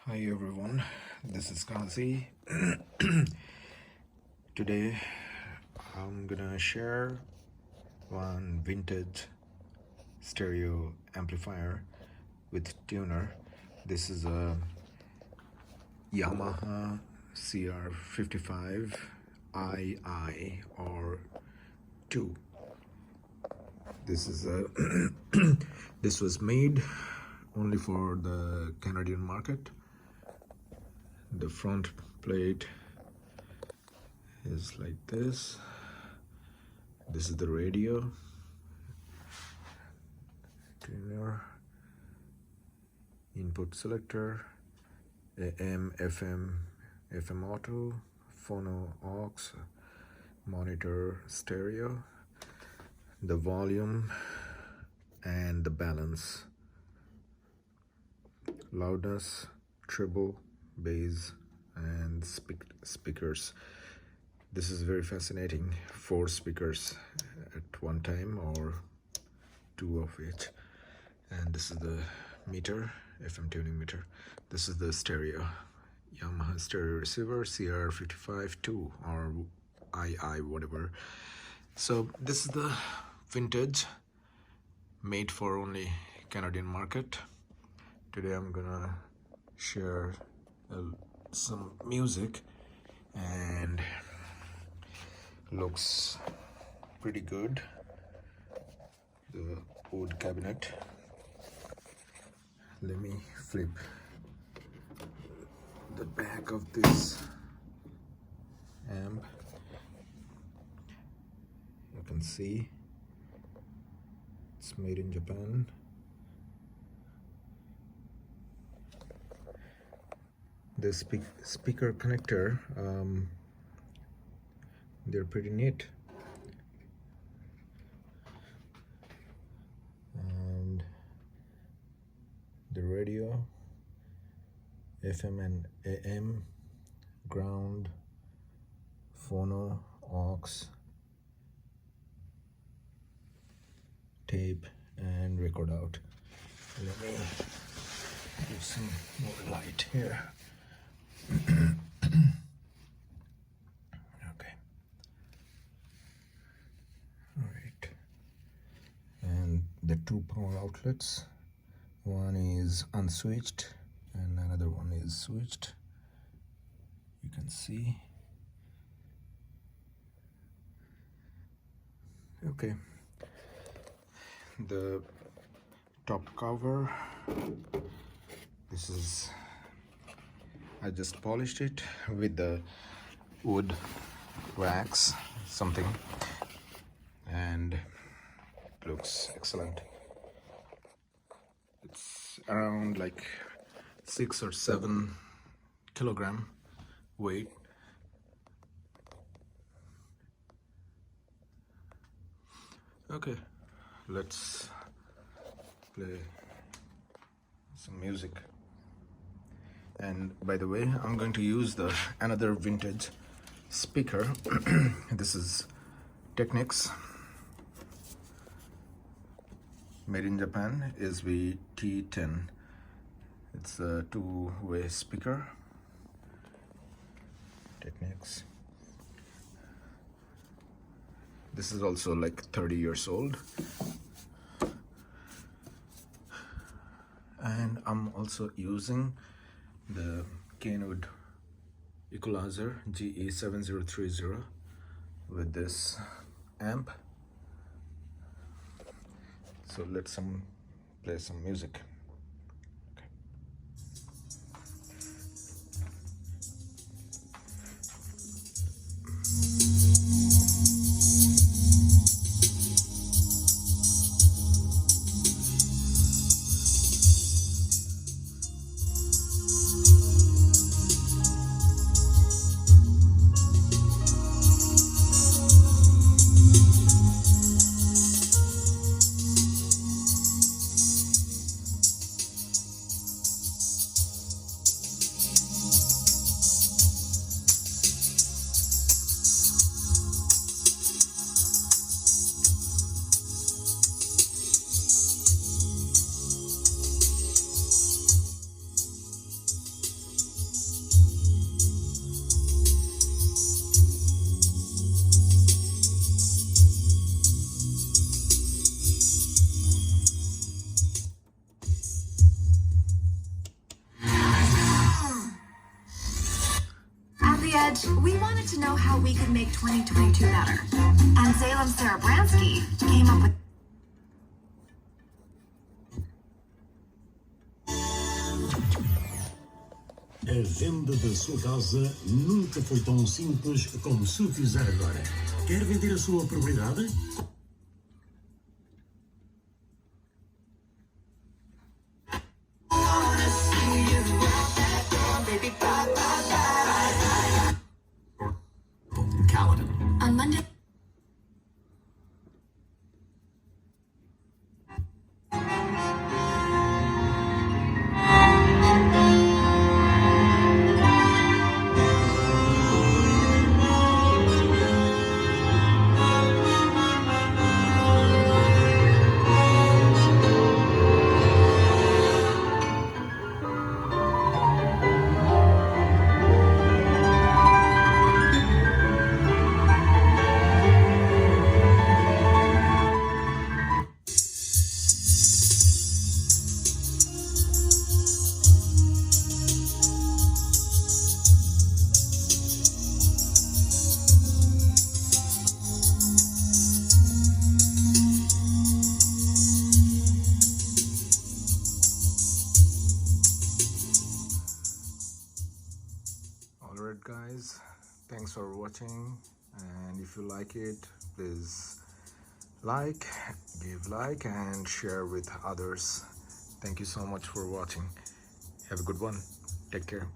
Hi everyone, this is Kazi. Today I'm gonna share one vintage stereo amplifier with tuner. This is a Yamaha CR55 II or 2. This is a this was made only for the Canadian market. The front plate is like this. This is the radio, tuner, input selector, AM, FM auto, phono aux, monitor stereo, the volume and the balance, loudness, treble, bass and speakers. This is very fascinating. 4 speakers at one time or 2 of each. And this is the meter, FM tuning meter. This is the stereo, Yamaha stereo receiver CR55-2 or II whatever. So this is the vintage, made for only Canadian market. Today I'm gonna share some music, and looks pretty good. The wood cabinet. Let me flip the back of this amp. You can see it's made in Japan. The speaker connector, they're pretty neat, and the radio, FM and AM, ground, phono, aux, tape and record out. Let me give some more light here. Okay. All right. And the 2 power outlets. One is unswitched and another one is switched. You can see. Okay. The top cover. This is, I just polished it with the wood wax something, and it looks excellent. It's around like 6 or 7 kilogram weight. Okay, let's play some music. And by the way, I'm going to use another vintage speaker. This is Technics, made in Japan, SVT10. It's a 2-way speaker. Technics. This is also like 30 years old. And I'm also using the Kenwood equalizer GE7030 with this amp. So let's play some music. Okay. Reg, we wanted to know how we could make 2022 better. And Salem Sarah Bransky came up with A venda da sua casa nunca foi tão simples como se o fizer agora. Quer vender a sua propriedade? on Monday. Alright guys, thanks for watching, and if you like it, please give like and share with others. Thank you so much for watching. Have a good one. Take care.